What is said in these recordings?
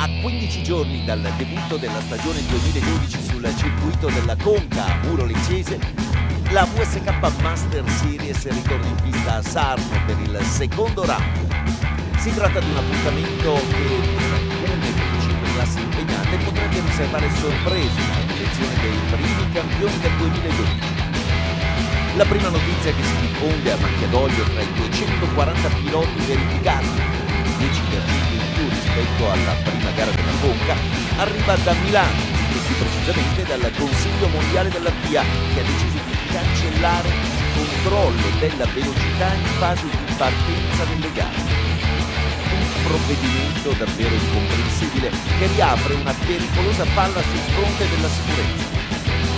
A 15 giorni dal debutto della stagione 2012 sul circuito della Conca a Muro Leccese, la WSK Master Series ritorna in pista a Sarno per il secondo round. Si tratta di un appuntamento che per alcune delle 5 classi impegnate potrebbe riservare sorprese alla direzione dei primi campioni del 2012. La prima notizia che si diffonde a macchia d'olio tra i 240 piloti verificati, 10% in più rispetto alla prima gara della Conca, arriva da Milano e più precisamente dal Consiglio Mondiale della FIA, che ha deciso di cancellare il controllo della velocità in fase di partenza delle gare. Un provvedimento davvero incomprensibile che riapre una pericolosa palla sul fronte della sicurezza.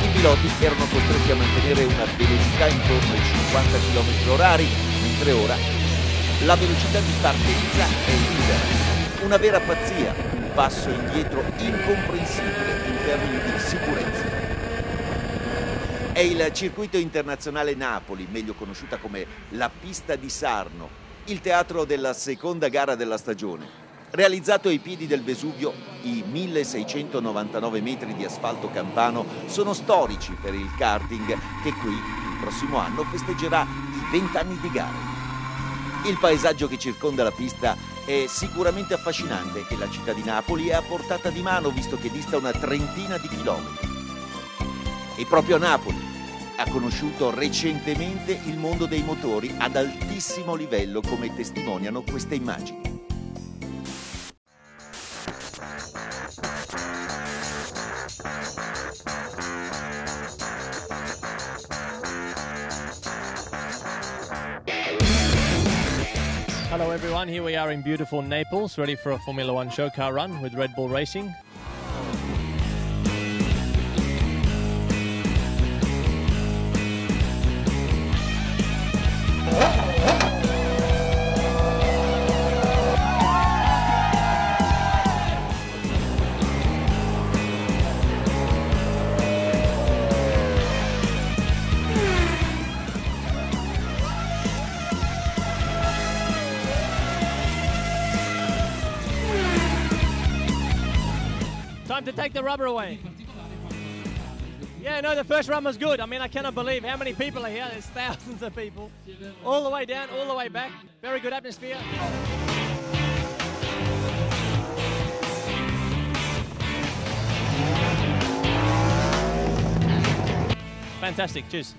I piloti erano costretti a mantenere una velocità intorno ai 50 km/h, mentre ora la velocità di partenza è libera. Una vera pazzia, un passo indietro incomprensibile in termini di sicurezza. È il circuito internazionale Napoli, meglio conosciuta come la pista di Sarno, il teatro della seconda gara della stagione. Realizzato ai piedi del Vesuvio, i 1699 metri di asfalto campano sono storici per il karting che qui, il prossimo anno, festeggerà i 20 anni di gare. Il paesaggio che circonda la pista è sicuramente affascinante e la città di Napoli è a portata di mano, visto che dista una trentina di chilometri. E proprio a Napoli ha conosciuto recentemente il mondo dei motori ad altissimo livello, come testimoniano queste immagini. Hello everyone, here we are in beautiful Naples, ready for a Formula One show car run with Red Bull Racing. Time to take the rubber away. Yeah, no, the first run was good. I mean, I cannot believe how many people are here. There's thousands of people. All the way down, all the way back. Very good atmosphere. Fantastic, cheers.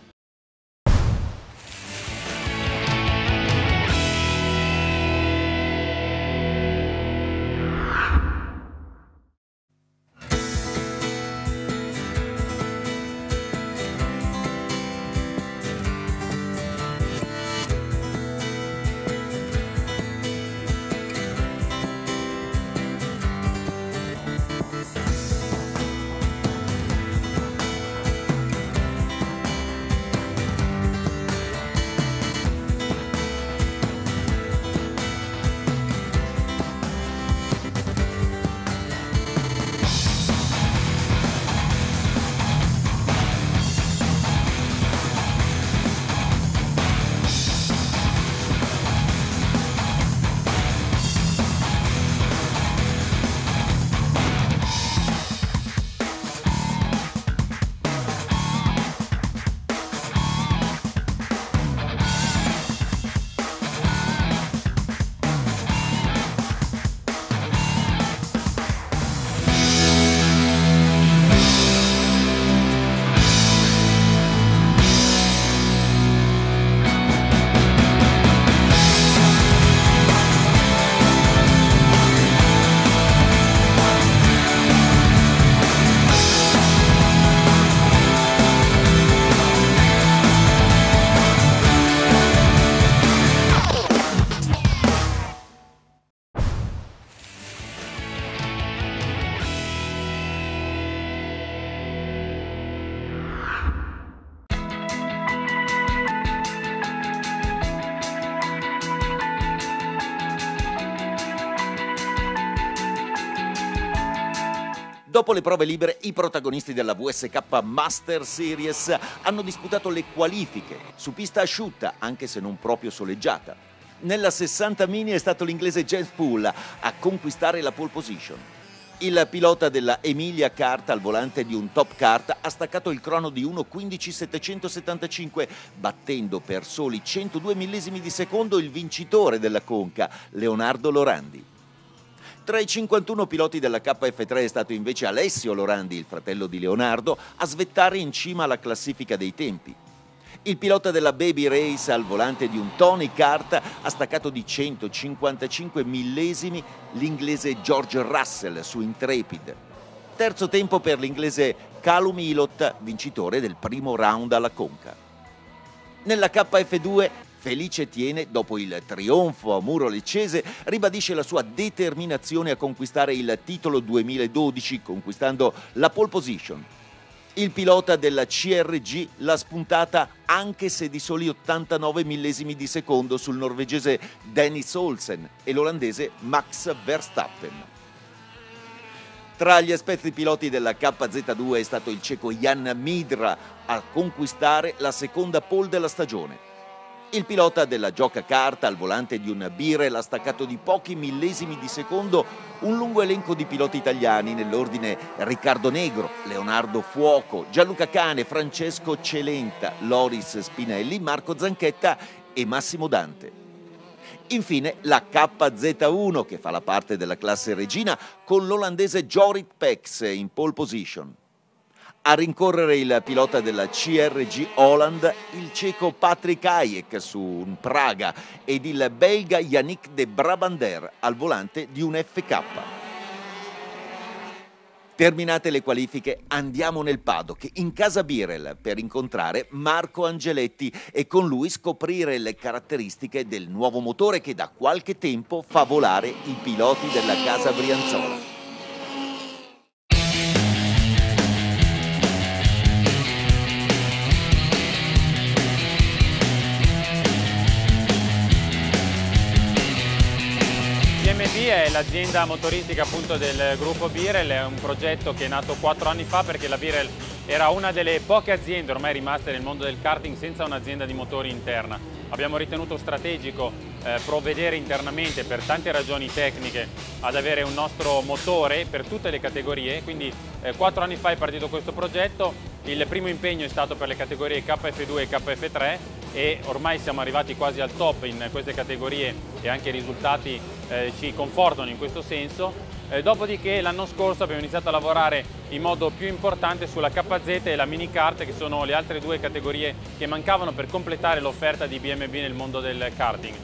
Dopo le prove libere, i protagonisti della WSK Master Series hanno disputato le qualifiche su pista asciutta, anche se non proprio soleggiata. Nella 60 mini è stato l'inglese James Poole a conquistare la pole position. Il pilota della Emilia Kart al volante di un Top Kart ha staccato il crono di 1:15.775, battendo per soli 102 millesimi di secondo il vincitore della Conca, Leonardo Lorandi. Tra i 51 piloti della KF3 è stato invece Alessio Lorandi, il fratello di Leonardo, a svettare in cima alla classifica dei tempi. Il pilota della Baby Race al volante di un Tony Kart ha staccato di 155 millesimi l'inglese George Russell su Intrepid. Terzo tempo per l'inglese Callum Ilott, vincitore del primo round alla Conca. Nella KF2 Felice Tiene, dopo il trionfo a Muro Leccese, ribadisce la sua determinazione a conquistare il titolo 2012, conquistando la pole position. Il pilota della CRG l'ha spuntata anche se di soli 89 millesimi di secondo sul norvegese Dennis Olsen e l'olandese Max Verstappen. Tra gli aspetti piloti della KZ2 è stato il ceco Jan Midra a conquistare la seconda pole della stagione. Il pilota della Gioca Kart al volante di un Birel ha staccato di pochi millesimi di secondo un lungo elenco di piloti italiani nell'ordine Riccardo Negro, Leonardo Fuoco, Gianluca Cane, Francesco Celenta, Loris Spinelli, Marco Zanchetta e Massimo Dante. Infine la KZ1 che fa la parte della classe regina con l'olandese Jorrit Pex in pole position. A rincorrere il pilota della CRG Holland, il ceco Patrick Hayek su un Praga ed il belga Yannick de Brabander al volante di un FK. Terminate le qualifiche, andiamo nel paddock in casa Birel per incontrare Marco Angeletti e con lui scoprire le caratteristiche del nuovo motore che da qualche tempo fa volare i piloti della casa Brianzola. È l'azienda motoristica appunto del gruppo Birel, è un progetto che è nato 4 anni fa perché la Birel era una delle poche aziende ormai rimaste nel mondo del karting senza un'azienda di motori interna. Abbiamo ritenuto strategico provvedere internamente per tante ragioni tecniche ad avere un nostro motore per tutte le categorie, quindi 4 anni fa è partito questo progetto. Il primo impegno è stato per le categorie KF2 e KF3 e ormai siamo arrivati quasi al top in queste categorie e anche i risultati ci confortano in questo senso. Dopodiché l'anno scorso abbiamo iniziato a lavorare in modo più importante sulla KZ e la mini kart, che sono le altre due categorie che mancavano per completare l'offerta di BMB nel mondo del karting.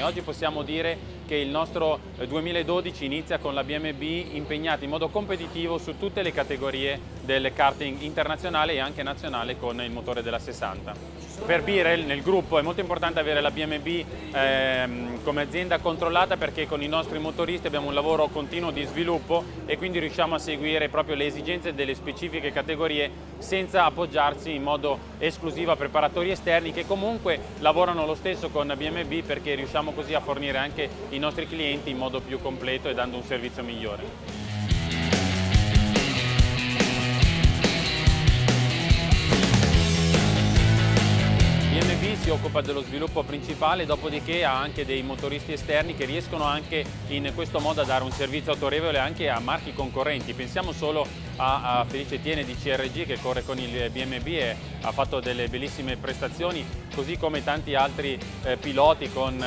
Oggi possiamo dire che il nostro 2012 inizia con la BMB impegnata in modo competitivo su tutte le categorie del karting internazionale e anche nazionale con il motore della 60. Per Birel nel gruppo è molto importante avere la BMB come azienda controllata perché con i nostri motoristi abbiamo un lavoro continuo di sviluppo e quindi riusciamo a seguire proprio le esigenze delle specifiche categorie senza appoggiarsi in modo esclusivo a preparatori esterni che comunque lavorano lo stesso con BMB perché riusciamo così a fornire anche i nostri clienti in modo più completo e dando un servizio migliore. BMB si occupa dello sviluppo principale, dopodiché ha anche dei motoristi esterni che riescono anche in questo modo a dare un servizio autorevole anche a marchi concorrenti. Pensiamo solo a Felice Tiene di CRG che corre con il BMB e ha fatto delle bellissime prestazioni, così come tanti altri piloti con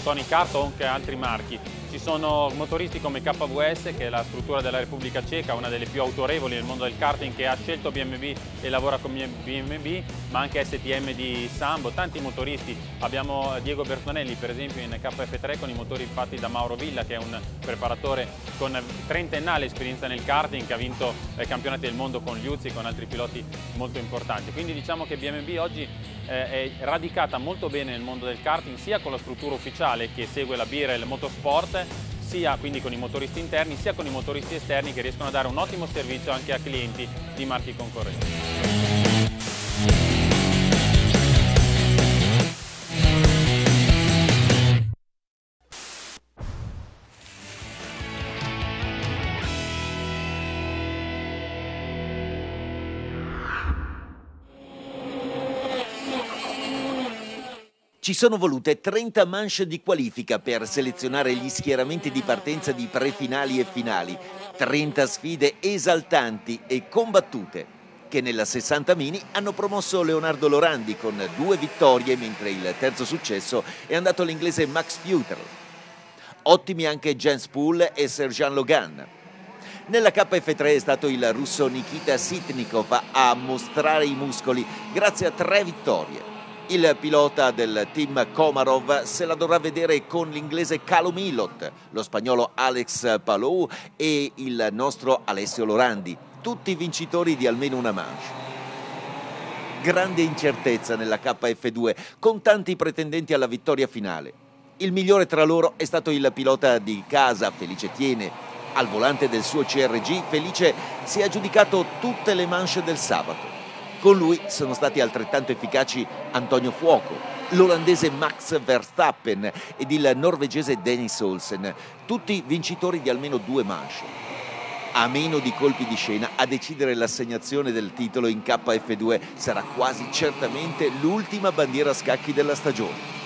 Tony Kart o anche altri marchi. Ci sono motoristi come KWS, che è la struttura della Repubblica Ceca, una delle più autorevoli nel mondo del karting, che ha scelto BMB e lavora con BMB, ma anche STM di Sambo, tanti motoristi. Abbiamo Diego Bertonelli per esempio in KF3 con i motori fatti da Mauro Villa, che è un preparatore con trentennale esperienza nel karting, che ha vinto campionati del mondo con Liuzzi e con altri piloti molto importanti. Quindi diciamo che BMB oggi è radicata molto bene nel mondo del karting, sia con la struttura ufficiale che segue la Birel Motorsport, sia quindi con i motoristi interni, sia con i motoristi esterni che riescono a dare un ottimo servizio anche a clienti di marchi concorrenti. Ci sono volute 30 manche di qualifica per selezionare gli schieramenti di partenza di prefinali e finali. 30 sfide esaltanti e combattute, che nella 60 mini hanno promosso Leonardo Lorandi con 2 vittorie, mentre il terzo successo è andato all'inglese Max Futrell. Ottimi anche Jens Poole e Serjan Logan. Nella KF3 è stato il russo Nikita Sitnikov a mostrare i muscoli grazie a 3 vittorie. Il pilota del team Komarov se la dovrà vedere con l'inglese Callum Ilott, lo spagnolo Alex Palou e il nostro Alessio Lorandi, tutti vincitori di almeno una manche. Grande incertezza nella KF2, con tanti pretendenti alla vittoria finale. Il migliore tra loro è stato il pilota di casa, Felice Tiene. Al volante del suo CRG, Felice si è aggiudicato tutte le manche del sabato. Con lui sono stati altrettanto efficaci Antonio Fuoco, l'olandese Max Verstappen ed il norvegese Dennis Olsen, tutti vincitori di almeno 2 manche. A meno di colpi di scena, a decidere l'assegnazione del titolo in KF2 sarà quasi certamente l'ultima bandiera a scacchi della stagione.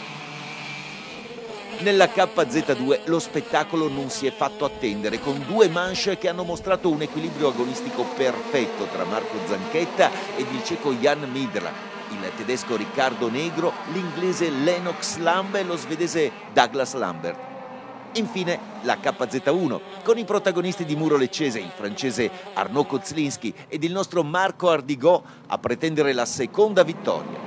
Nella KZ2 lo spettacolo non si è fatto attendere, con 2 manche che hanno mostrato un equilibrio agonistico perfetto tra Marco Zanchetta ed il ceco Jan Midra, il tedesco Riccardo Negro, l'inglese Lennox Lamb e lo svedese Douglas Lambert. Infine la KZ1, con i protagonisti di Muro Leccese, il francese Arnaud Kozlinski ed il nostro Marco Ardigot a pretendere la seconda vittoria.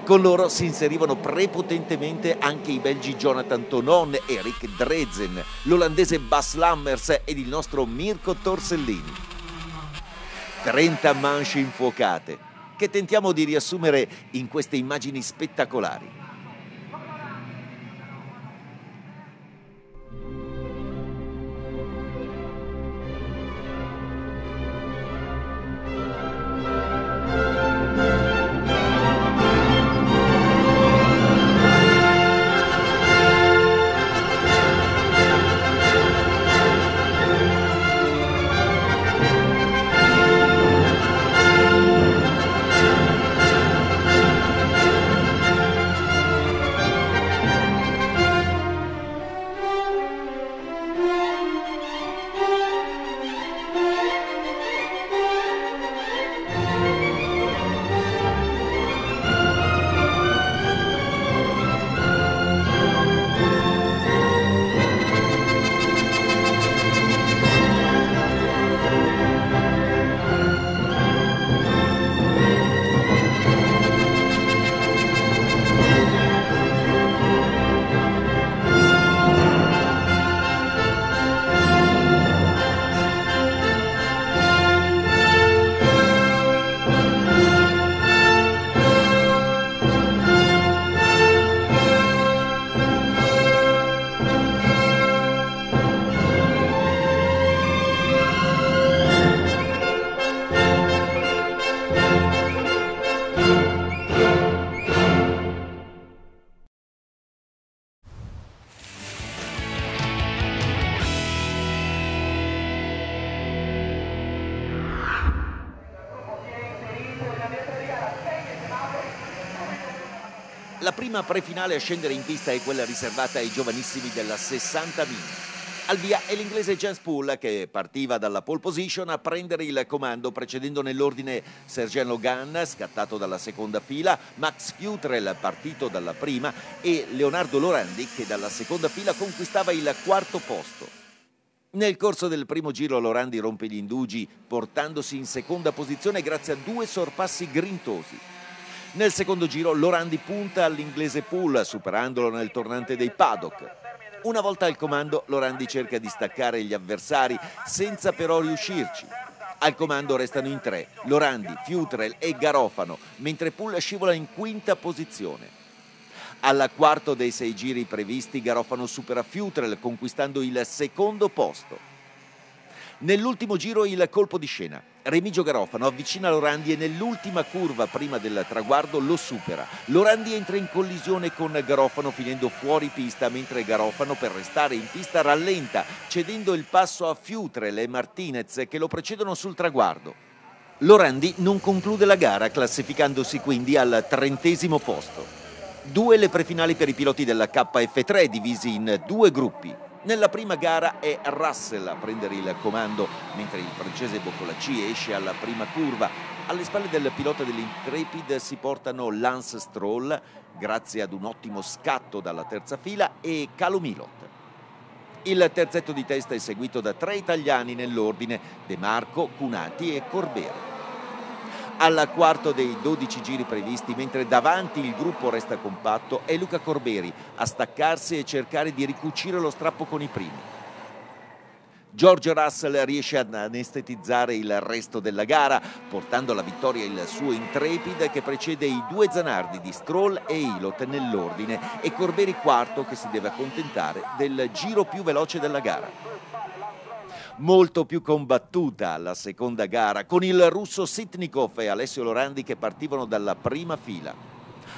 Con loro si inserivano prepotentemente anche i belgi Jonathan Tonon e Rick Drezen, l'olandese Bas Lammers ed il nostro Mirko Torsellini. 30 manche infuocate, che tentiamo di riassumere in queste immagini spettacolari. La prima prefinale a scendere in pista è quella riservata ai giovanissimi della 60 mini. Al via è l'inglese Jens Poole che partiva dalla pole position a prendere il comando, precedendo nell'ordine Serjan Logan, scattato dalla seconda fila, Max Futrell partito dalla prima e Leonardo Lorandi che dalla seconda fila conquistava il 4° posto. Nel corso del primo giro Lorandi rompe gli indugi portandosi in seconda posizione grazie a 2 sorpassi grintosi. Nel secondo giro Lorandi punta all'inglese Poole superandolo nel tornante dei paddock. Una volta al comando Lorandi cerca di staccare gli avversari senza però riuscirci. Al comando restano in 3 Lorandi, Futrell e Garofano, mentre Poole scivola in 5ª posizione. Al quarto dei 6 giri previsti Garofano supera Futrell conquistando il 2° posto. Nell'ultimo giro il colpo di scena. Remigio Garofano avvicina Lorandi e nell'ultima curva prima del traguardo lo supera. Lorandi entra in collisione con Garofano finendo fuori pista, mentre Garofano per restare in pista rallenta cedendo il passo a Futrell e Martinez che lo precedono sul traguardo. Lorandi non conclude la gara classificandosi quindi al 30° posto. Due le prefinali per i piloti della KF3 divisi in due gruppi. Nella prima gara è Russell a prendere il comando, mentre il francese Boccolacci esce alla prima curva. Alle spalle del pilota dell'Intrepid si portano Lance Stroll, grazie ad un ottimo scatto dalla terza fila, e Calo Milot. Il terzetto di testa è seguito da 3 italiani nell'ordine: De Marco, Cunati e Corberi. Al quarto dei 12 giri previsti, mentre davanti il gruppo resta compatto, è Luca Corberi a staccarsi e cercare di ricucire lo strappo con i primi. George Russell riesce ad anestetizzare il resto della gara, portando alla vittoria il suo Intrepid, che precede i due Zanardi di Stroll e Ilott nell'ordine, e Corberi quarto, che si deve accontentare del giro più veloce della gara. Molto più combattuta la seconda gara, con il russo Sitnikov e Alessio Lorandi che partivano dalla prima fila.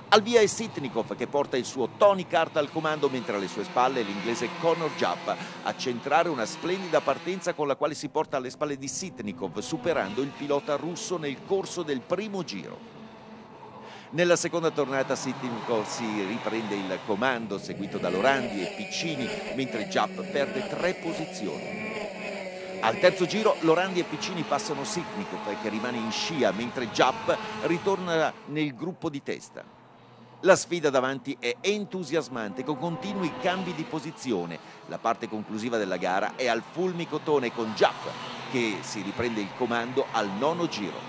Al via è Sitnikov che porta il suo Tony Kart al comando, mentre alle sue spalle l'inglese Connor Jupp a centrare una splendida partenza con la quale si porta alle spalle di Sitnikov, superando il pilota russo nel corso del primo giro. Nella seconda tornata Sitnikov si riprende il comando, seguito da Lorandi e Piccini, mentre Jupp perde 3 posizioni. Al terzo giro Lorandi e Piccini passano Sitnikov, che rimane in scia, mentre Jupp ritorna nel gruppo di testa. La sfida davanti è entusiasmante, con continui cambi di posizione. La parte conclusiva della gara è al fulmicotone, con Jupp che si riprende il comando al 9° giro.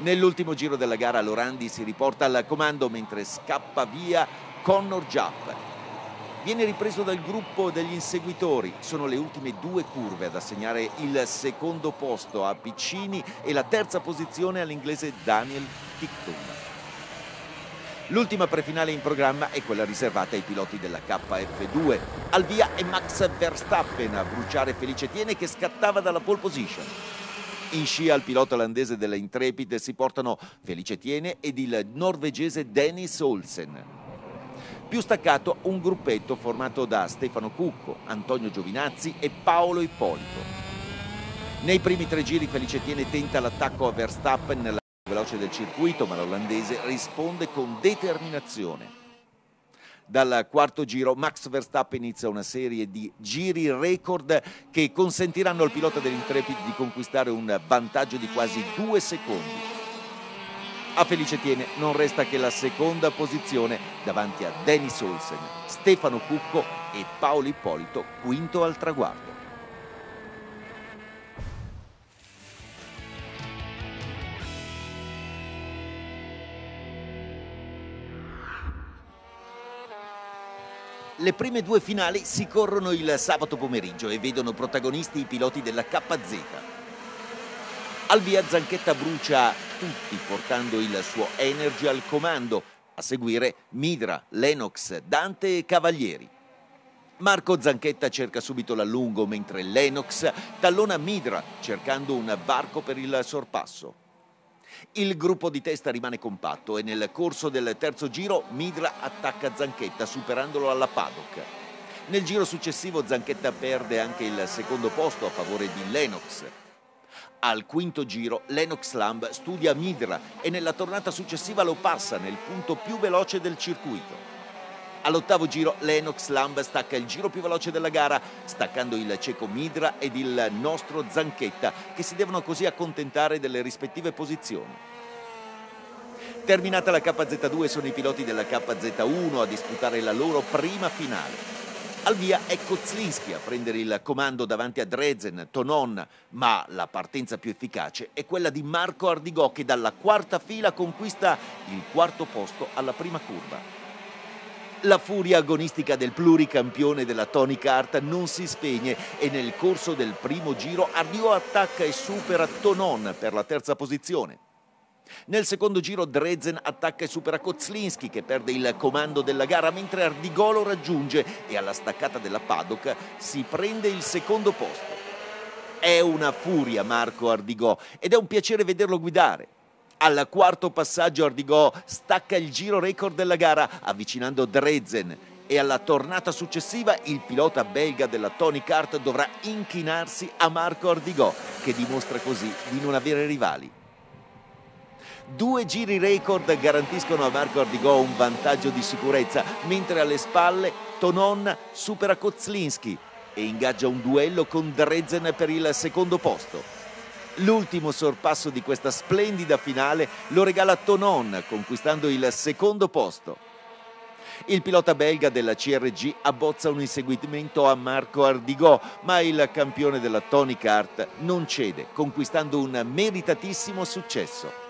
Nell'ultimo giro della gara Lorandi si riporta al comando, mentre scappa via Connor Jupp. Viene ripreso dal gruppo degli inseguitori. Sono le ultime 2 curve ad assegnare il secondo posto a Piccini e la terza posizione all'inglese Daniel Ticktum. L'ultima prefinale in programma è quella riservata ai piloti della KF2. Al via è Max Verstappen a bruciare Felice Tiene, che scattava dalla pole position. In scia al pilota olandese della Intrepid si portano Felice Tiene ed il norvegese Dennis Olsen. Più staccato un gruppetto formato da Stefano Cucco, Antonio Giovinazzi e Paolo Ippolito. Nei primi 3 giri Felice Tiene tenta l'attacco a Verstappen nella veloce del circuito, ma l'olandese risponde con determinazione. Dal quarto giro Max Verstappen inizia una serie di giri record che consentiranno al pilota dell'Intrepid di conquistare un vantaggio di quasi 2 secondi. A Felice Tiene non resta che la seconda posizione davanti a Dennis Olsen, Stefano Cucco e Paolo Ippolito, quinto al traguardo. Le prime 2 finali si corrono il sabato pomeriggio e vedono protagonisti i piloti della KZ. Al via Zanchetta brucia tutti, portando il suo Energy al comando. A seguire Midra, Lennox, Dante e Cavalieri. Marco Zanchetta cerca subito l'allungo, mentre Lennox tallona Midra, cercando un varco per il sorpasso. Il gruppo di testa rimane compatto e nel corso del terzo giro Midra attacca Zanchetta, superandolo alla paddock. Nel giro successivo Zanchetta perde anche il secondo posto a favore di Lennox. Al quinto giro Lennox Lamb studia Midra e nella tornata successiva lo passa nel punto più veloce del circuito. All'ottavo giro Lennox Lamb stacca il giro più veloce della gara, staccando il ceco Midra ed il nostro Zanchetta, che si devono così accontentare delle rispettive posizioni. Terminata la KZ2 sono i piloti della KZ1 a disputare la loro prima finale. Al via è Kozlinski a prendere il comando davanti a Drezen, Tonon, ma la partenza più efficace è quella di Marco Ardigò, che dalla quarta fila conquista il quarto posto alla prima curva. La furia agonistica del pluricampione della Tony Kart non si spegne e nel corso del primo giro Ardigò attacca e supera Tonon per la terza posizione. Nel secondo giro Drezen attacca e supera Kozlinski, che perde il comando della gara, mentre Ardigò lo raggiunge e alla staccata della paddock si prende il secondo posto. È una furia Marco Ardigò ed è un piacere vederlo guidare. Al quarto passaggio Ardigò stacca il giro record della gara avvicinando Drezen e alla tornata successiva il pilota belga della Tony Kart dovrà inchinarsi a Marco Ardigò, che dimostra così di non avere rivali. 2 giri record garantiscono a Marco Ardigò un vantaggio di sicurezza, mentre alle spalle Tonon supera Kozlinski e ingaggia un duello con Drezen per il secondo posto. L'ultimo sorpasso di questa splendida finale lo regala Tonon, conquistando il secondo posto. Il pilota belga della CRG abbozza un inseguimento a Marco Ardigò, ma il campione della Tony Kart non cede, conquistando un meritatissimo successo.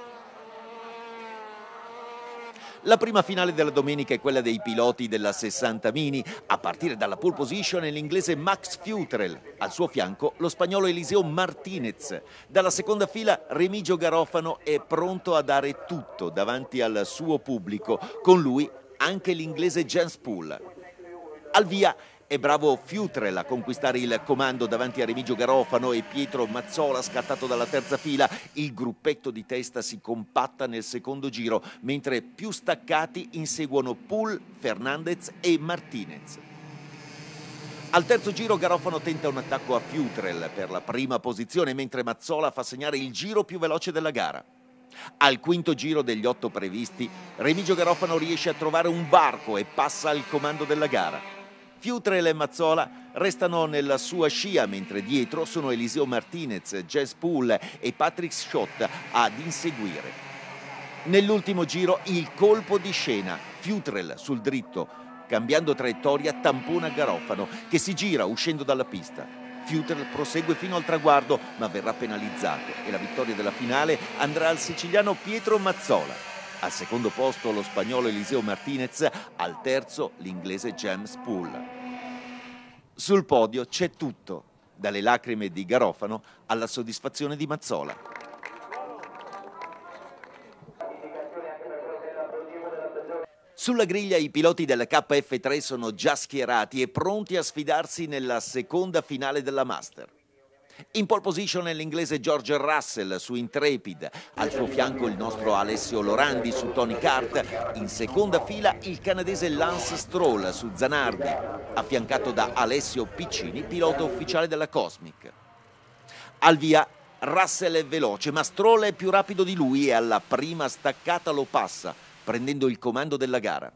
La prima finale della domenica è quella dei piloti della 60 Mini. A partire dalla pole position è l'inglese Max Futrell, al suo fianco lo spagnolo Eliseo Martinez. Dalla seconda fila Remigio Garofano è pronto a dare tutto davanti al suo pubblico, con lui anche l'inglese James Poole. Al via è bravo Futrell a conquistare il comando davanti a Remigio Garofano e Pietro Mazzola scattato dalla terza fila. Il gruppetto di testa si compatta nel secondo giro, mentre più staccati inseguono Poole, Fernandez e Martinez. Al terzo giro Garofano tenta un attacco a Futrell per la prima posizione, mentre Mazzola fa segnare il giro più veloce della gara. Al quinto giro degli 8 previsti, Remigio Garofano riesce a trovare un varco e passa al comando della gara. Futrell e Mazzola restano nella sua scia, mentre dietro sono Eliseo Martinez, Jess Poole e Patrick Schott ad inseguire. Nell'ultimo giro il colpo di scena, Futrell sul dritto, cambiando traiettoria tampona Garofano che si gira uscendo dalla pista. Futrell prosegue fino al traguardo ma verrà penalizzato e la vittoria della finale andrà al siciliano Pietro Mazzola. Al secondo posto lo spagnolo Eliseo Martinez, al terzo l'inglese James Poole. Sul podio c'è tutto, dalle lacrime di Garofano alla soddisfazione di Mazzola. Sulla griglia i piloti del KF3 sono già schierati e pronti a sfidarsi nella seconda finale della Master. In pole position è l'inglese George Russell su Intrepid, al suo fianco il nostro Alessio Lorandi su Tony Kart, in seconda fila il canadese Lance Stroll su Zanardi, affiancato da Alessio Piccini, pilota ufficiale della Cosmic. Al via Russell è veloce, ma Stroll è più rapido di lui e alla prima staccata lo passa, prendendo il comando della gara.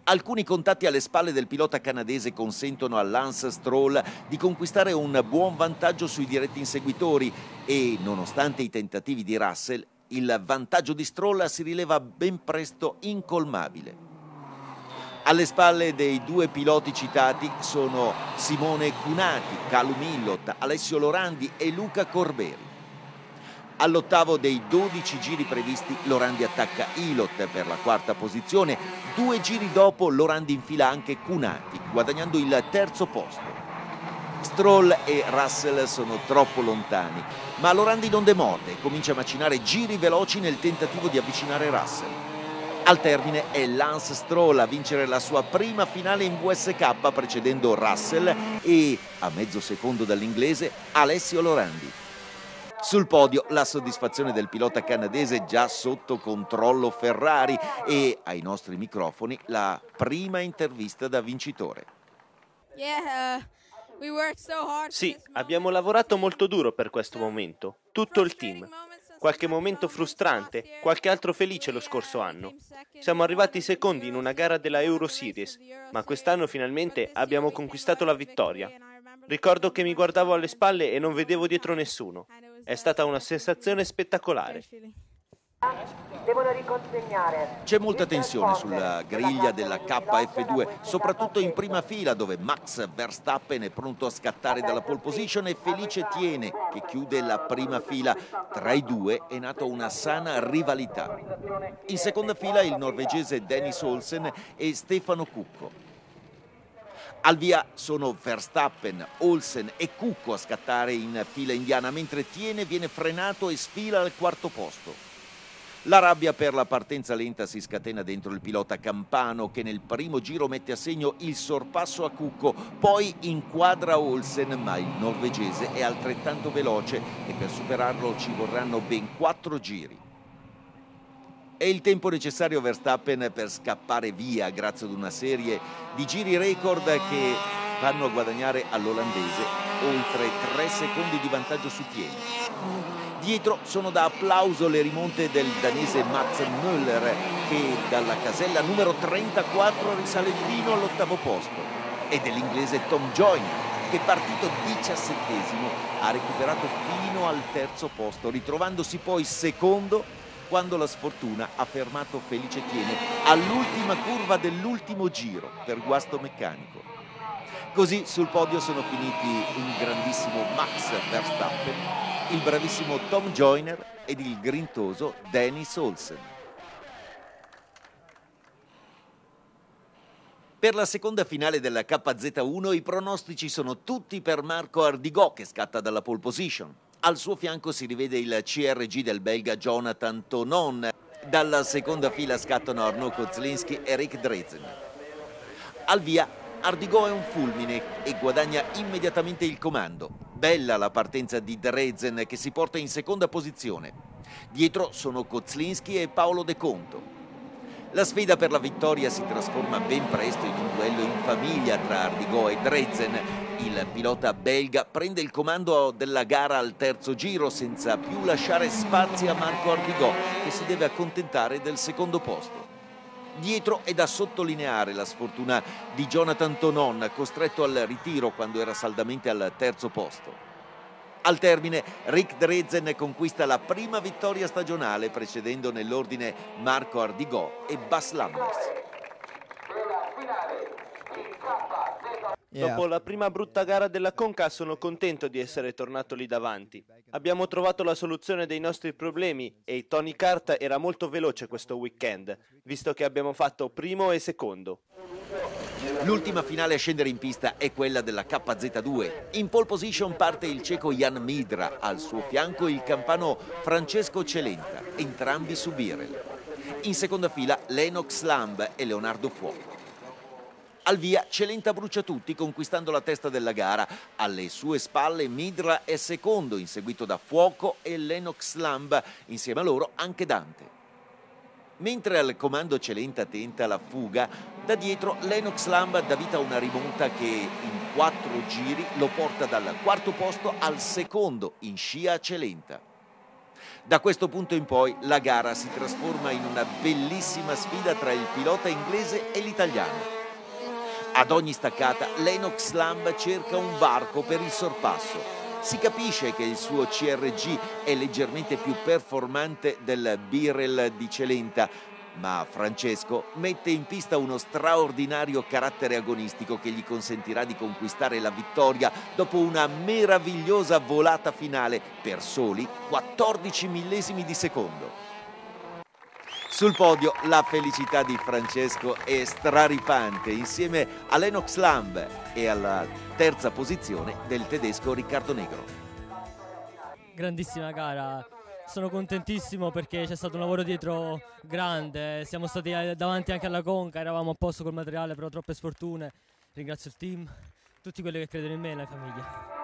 Alcuni contatti alle spalle del pilota canadese consentono a Lance Stroll di conquistare un buon vantaggio sui diretti inseguitori e, nonostante i tentativi di Russell, il vantaggio di Stroll si rileva ben presto incolmabile. Alle spalle dei 2 piloti citati sono Simone Cunati, Callum Illott, Alessio Lorandi e Luca Corberi. All'ottavo dei 12 giri previsti Lorandi attacca Illott per la quarta posizione. 2 giri dopo Lorandi infila anche Cunati, guadagnando il terzo posto. Stroll e Russell sono troppo lontani, ma Lorandi non demorde e comincia a macinare giri veloci nel tentativo di avvicinare Russell. Al termine è Lance Stroll a vincere la sua prima finale in WSK, precedendo Russell e, a mezzo secondo dall'inglese, Alessio Lorandi. Sul podio la soddisfazione del pilota canadese già sotto controllo Ferrari e ai nostri microfoni la prima intervista da vincitore. Sì, abbiamo lavorato molto duro per questo momento, tutto il team. Qualche momento frustrante, qualche altro felice lo scorso anno. Siamo arrivati secondi in una gara della Euro Series, ma quest'anno finalmente abbiamo conquistato la vittoria. Ricordo che mi guardavo alle spalle e non vedevo dietro nessuno. È stata una sensazione spettacolare. Devono riconsegnare. C'è molta tensione sulla griglia della KF2, soprattutto in prima fila dove Max Verstappen è pronto a scattare dalla pole position e Felice Tiene che chiude la prima fila. Tra i due è nata una sana rivalità. In seconda fila il norvegese Dennis Olsen e Stefano Cucco. Al via sono Verstappen, Olsen e Cucco a scattare in fila indiana, mentre Tiene viene frenato e sfila al quarto posto. La rabbia per la partenza lenta si scatena dentro il pilota campano che nel primo giro mette a segno il sorpasso a Cucco, poi inquadra Olsen, ma il norvegese è altrettanto veloce e per superarlo ci vorranno ben 4 giri. È il tempo necessario a Verstappen per scappare via grazie ad una serie di giri record che fanno guadagnare all'olandese oltre 3 secondi di vantaggio su piedi. Dietro sono da applauso le rimonte del danese Mats Müller, che dalla casella numero 34 risale fino all'8° posto, e dell'inglese Tom Joyner, che partito 17esimo ha recuperato fino al 3° posto, ritrovandosi poi secondo quando la sfortuna ha fermato Felice Tiene all'ultima curva dell'ultimo giro per guasto meccanico. Così sul podio sono finiti il grandissimo Max Verstappen, il bravissimo Tom Joyner ed il grintoso Dennis Olsen. Per la seconda finale della KZ1 i pronostici sono tutti per Marco Ardigò, che scatta dalla pole position. Al suo fianco si rivede il CRG del belga Jonathan Tonon. Dalla seconda fila scattano Arnaud Kozlinski e Rick Drezen. Al via, Ardigò è un fulmine e guadagna immediatamente il comando. Bella la partenza di Drezen, che si porta in seconda posizione. Dietro sono Kozlinski e Paolo De Conto. La sfida per la vittoria si trasforma ben presto in un duello in famiglia tra Ardigò e Drezen. Il pilota belga prende il comando della gara al 3° giro senza più lasciare spazi a Marco Ardigò, che si deve accontentare del 2° posto. Dietro è da sottolineare la sfortuna di Jonathan Tonon, costretto al ritiro quando era saldamente al 3° posto. Al termine, Rick Drezen conquista la prima vittoria stagionale, precedendo nell'ordine Marco Ardigò e Bas Lammers. Dopo la prima brutta gara della Conca sono contento di essere tornato lì davanti. Abbiamo trovato la soluzione dei nostri problemi e Tony Kart era molto veloce questo weekend, visto che abbiamo fatto primo e secondo. L'ultima finale a scendere in pista è quella della KZ2. In pole position parte il ceco Jan Midra, al suo fianco il campano Francesco Celenta, entrambi su Birel. In seconda fila Lennox Lamb e Leonardo Fuoco. Al via Celenta brucia tutti, conquistando la testa della gara. Alle sue spalle Midra è secondo, inseguito da Fuoco e Lennox Lamb, insieme a loro anche Dante. Mentre al comando Celenta tenta la fuga, da dietro Lennox Lamb dà vita a una rimonta che in 4 giri lo porta dal 4° posto al 2° in scia a Celenta. Da questo punto in poi la gara si trasforma in una bellissima sfida tra il pilota inglese e l'italiano. Ad ogni staccata Lennox Lamb cerca un varco per il sorpasso. Si capisce che il suo CRG è leggermente più performante del Birel di Celenta, ma Francesco mette in pista uno straordinario carattere agonistico che gli consentirà di conquistare la vittoria dopo una meravigliosa volata finale per soli 14 millesimi di secondo. Sul podio la felicità di Francesco è straripante, insieme a Lennox Lamb e alla 3ª posizione del tedesco Riccardo Negro. Grandissima gara, sono contentissimo perché c'è stato un lavoro dietro grande, siamo stati davanti anche alla Conca, eravamo a posto col materiale, però troppe sfortune. Ringrazio il team, tutti quelli che credono in me e la famiglia.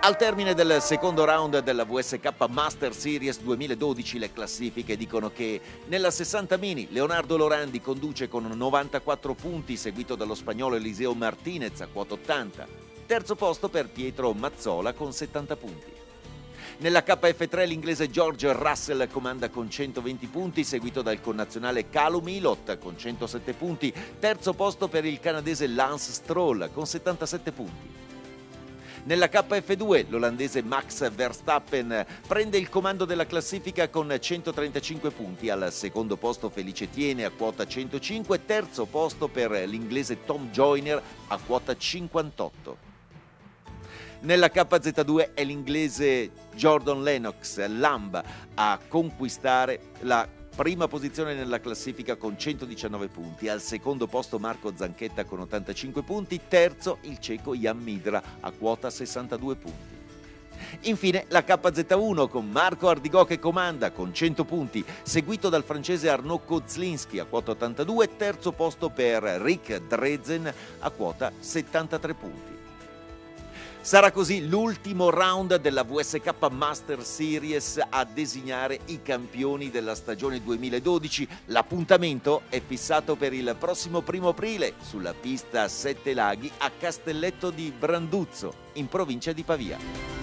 Al termine del secondo round della WSK Master Series 2012 le classifiche dicono che nella 60 mini Leonardo Lorandi conduce con 94 punti, seguito dallo spagnolo Eliseo Martinez a quota 80. Terzo posto per Pietro Mazzola con 70 punti. Nella KF3 l'inglese George Russell comanda con 120 punti, seguito dal connazionale Callum Ilott con 107 punti. Terzo posto per il canadese Lance Stroll con 77 punti. Nella KF2 l'olandese Max Verstappen prende il comando della classifica con 135 punti, al 2° posto Felice Tiene a quota 105, terzo posto per l'inglese Tom Joyner a quota 58. Nella KZ2 è l'inglese Jordan Lennox Lamb a conquistare la prima posizione nella classifica con 119 punti, al 2° posto Marco Zanchetta con 85 punti, terzo il ceco Jan Midra a quota 62 punti. Infine la KZ1 con Marco Ardigò che comanda con 100 punti, seguito dal francese Arnaud Kozlinski a quota 82, terzo posto per Rick Drezen a quota 73 punti. Sarà così l'ultimo round della WSK Master Series a designare i campioni della stagione 2012. L'appuntamento è fissato per il prossimo 1° aprile sulla pista Sette Laghi a Castelletto di Branduzzo, in provincia di Pavia.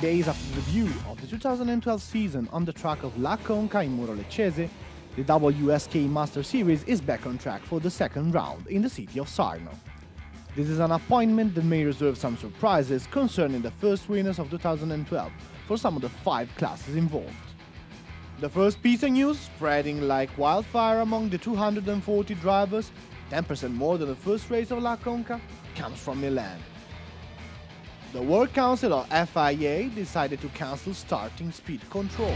Days after the debut of the 2012 season on the track of La Conca in Muro Leccese, the WSK Master Series is back on track for the second round in the city of Sarno. This is an appointment that may reserve some surprises concerning the first winners of 2012 for some of the 5 classes involved. The first piece of news, spreading like wildfire among the 240 drivers, 10% more than the first race of La Conca, comes from Milan. The World Council of FIA decided to cancel starting speed control.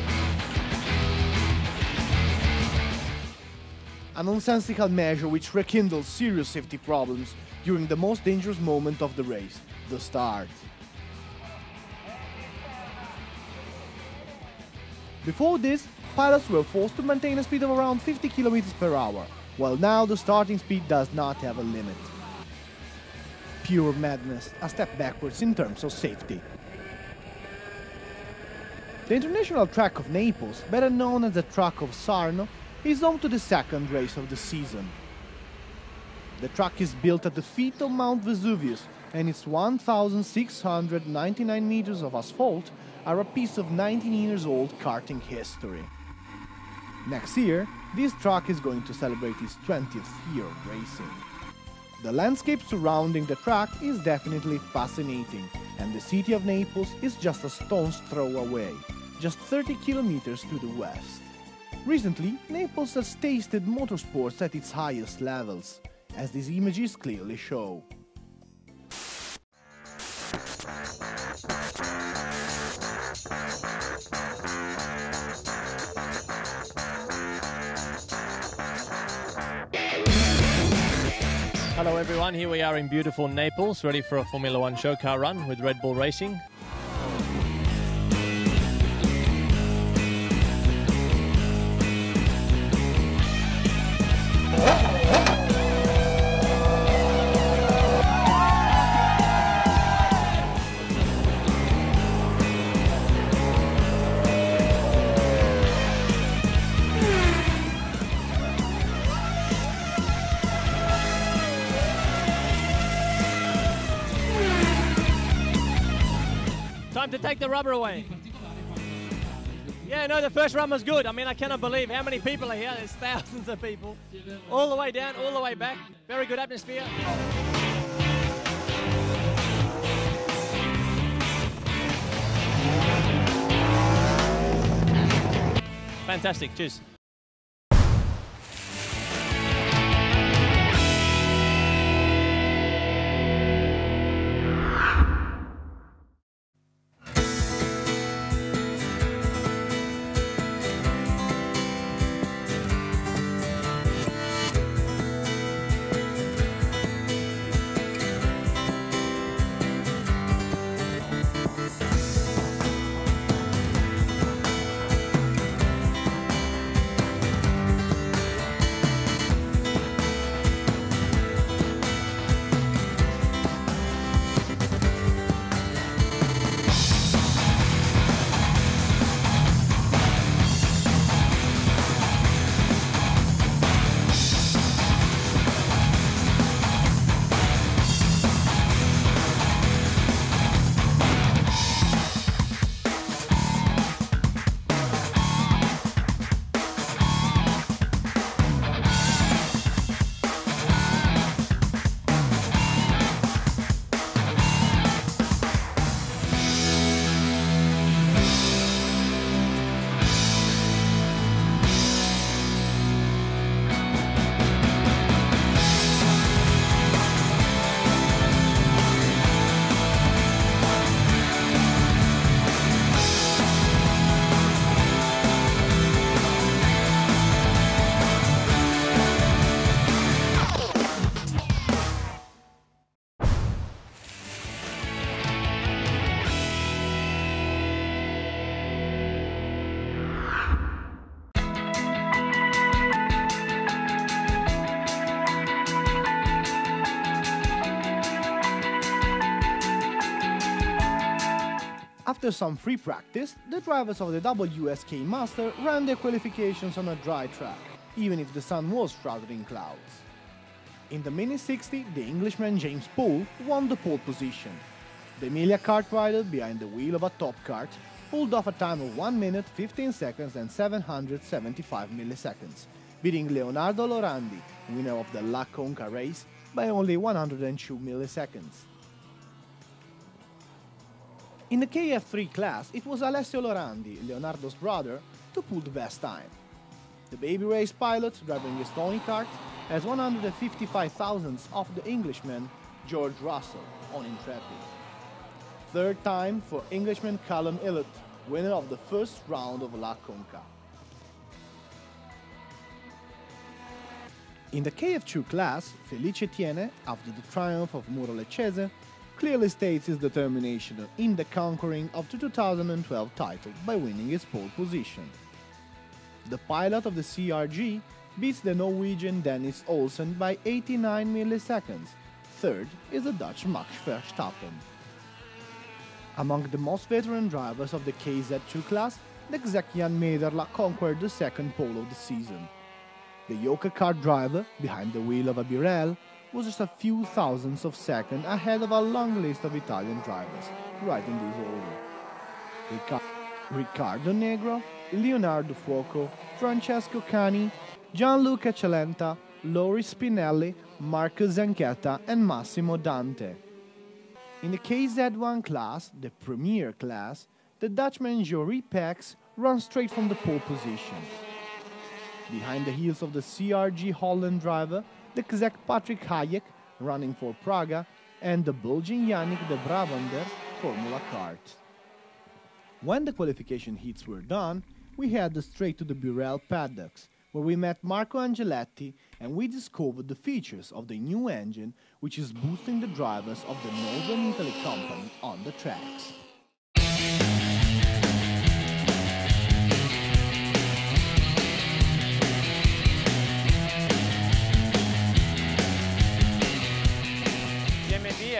A nonsensical measure which rekindles serious safety problems during the most dangerous moment of the race, the start. Before this, pilots were forced to maintain a speed of around 50 km per hour, while now the starting speed does not have a limit. Pure madness, a step backwards in terms of safety. The International Track of Naples, better known as the Track of Sarno, is home to the second race of the season. The track is built at the feet of Mount Vesuvius, and its 1,699 meters of asphalt are a piece of 19-years-old karting history. Next year, this track is going to celebrate its 20th year of racing. The landscape surrounding the track is definitely fascinating, and the city of Naples is just a stone's throw away, just 30 kilometers to the west. Recently, Naples has tasted motorsports at its highest levels, as these images clearly show. Hello everyone, here we are in beautiful Naples, ready for a Formula One show car run with Red Bull Racing. to take the rubber away. Yeah, no, the first run was good. I mean, I cannot believe how many people are here. There's thousands of people. All the way down, all the way back. Very good atmosphere. Fantastic, cheers. After some free practice, the drivers of the WSK Master ran their qualifications on a dry track, even if the sun was shrouded in clouds. In the Mini 60, the Englishman James Poole won the pole position. The Emilia kart rider, behind the wheel of a top kart, pulled off a time of 1 minute, 15 seconds and 775 milliseconds, beating Leonardo Lorandi, winner of the La Conca race, by only 102 milliseconds. In the KF3 class, it was Alessio Lorandi, Leonardo's brother, to pull the best time. The baby race pilot, driving his Tony kart, has 155 thousandths off the Englishman George Russell on Intrepid. Third time for Englishman Callum Ilott, winner of the first round of La Conca. In the KF2 class, Felice Tiene, after the triumph of Muro Lecce, clearly states his determination in the conquering of the 2012 title by winning his pole position. The pilot of the CRG beats the Norwegian Dennis Olsen by 89 milliseconds. Third is the Dutch Max Verstappen. Among the most veteran drivers of the KZ2 class, the Czech Jan Mederla conquered the second pole of the season. The Yoka kart driver, behind the wheel of a Birel, was just a few thousandths of second ahead of a long list of Italian drivers, right in this order. Riccardo Negro, Leonardo Fuoco, Francesco Cani, Gianluca Celenta, Loris Spinelli, Marco Zanchetta and Massimo Dante. In the KZ1 class, the Premier class, the Dutchman Jorie Pex runs straight from the pole position. Behind the heels of the CRG Holland driver, the Czech Patrick Hayek, running for Praga, and the Belgian Yannick de Brabander, Formula Kart. When the qualification heats were done, we headed straight to the Birel paddocks, where we met Marco Angeletti and we discovered the features of the new engine, which is boosting the drivers of the Northern Italy company on the tracks.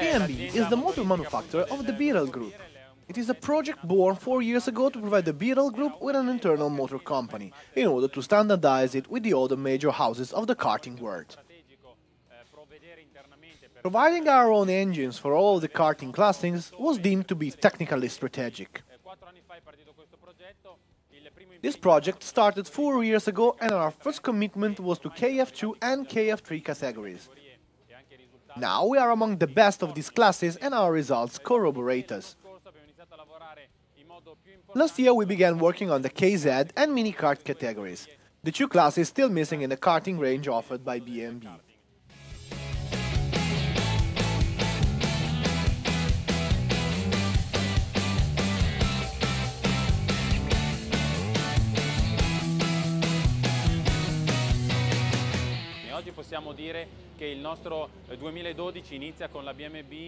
BMB is the motor manufacturer of the Birel Group. It is a project born 4 years ago to provide the Birel Group with an internal motor company, in order to standardize it with the other major houses of the karting world. Providing our own engines for all the karting classings was deemed to be technically strategic. This project started 4 years ago, and our first commitment was to KF2 and KF3 categories. Now we are among the best of these classes, and our results corroborate us. Last year we began working on the KZ and mini kart categories, the two classes still missing in the karting range offered by B&B.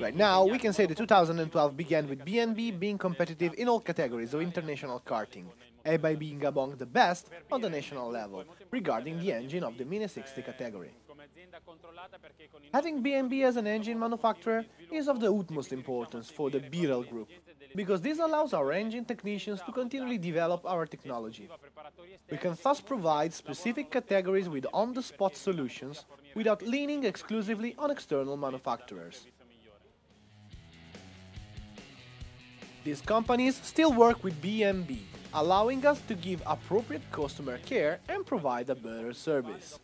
Right now, we can say the 2012 began with B&B being competitive in all categories of international karting, and by being among the best on the national level, regarding the engine of the Mini 60 category. Having B&B as an engine manufacturer is of the utmost importance for the Birel Group, because this allows our engine technicians to continually develop our technology. We can thus provide specific categories with on-the-spot solutions without leaning exclusively on external manufacturers. These companies still work with B&B, allowing us to give appropriate customer care and provide a better service.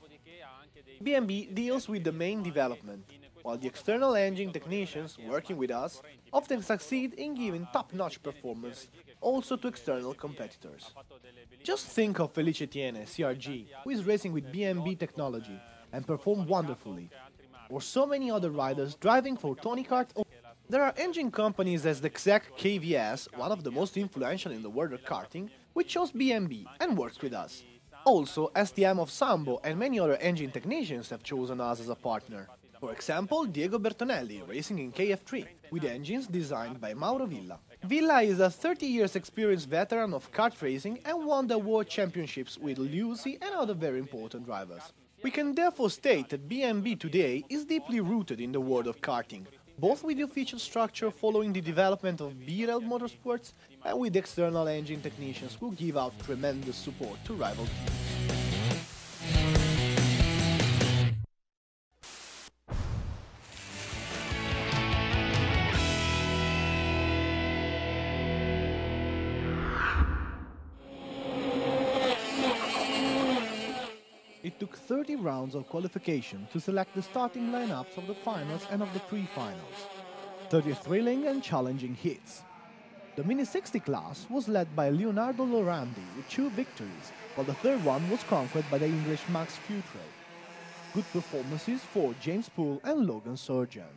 B&B deals with the main development, while the external engine technicians working with us often succeed in giving top-notch performance also to external competitors. Just think of Felice Tiene, CRG, who is racing with B&B technology and performed wonderfully, or so many other riders driving for Tony Kart. There are engine companies as the XEC KVS, one of the most influential in the world of karting, which chose B&B and works with us. Also, STM of Sambo and many other engine technicians have chosen us as a partner. For example, Diego Bertonelli, racing in KF3, with engines designed by Mauro Villa. Villa is a 30 years experienced veteran of kart racing and won the World Championships with Lucy and other very important drivers. We can therefore state that B&B today is deeply rooted in the world of karting, both with the official structure following the development of Birel Motorsports and with external engine technicians who give out tremendous support to rival teams. It took 30 rounds of qualification to select the starting lineups of the finals and of the pre-finals. 30 thrilling and challenging hits. The Mini 60 class was led by Leonardo Lorandi with 2 victories, while the third one was conquered by the English Max Futrell. Good performances for James Poole and Logan Surgeon.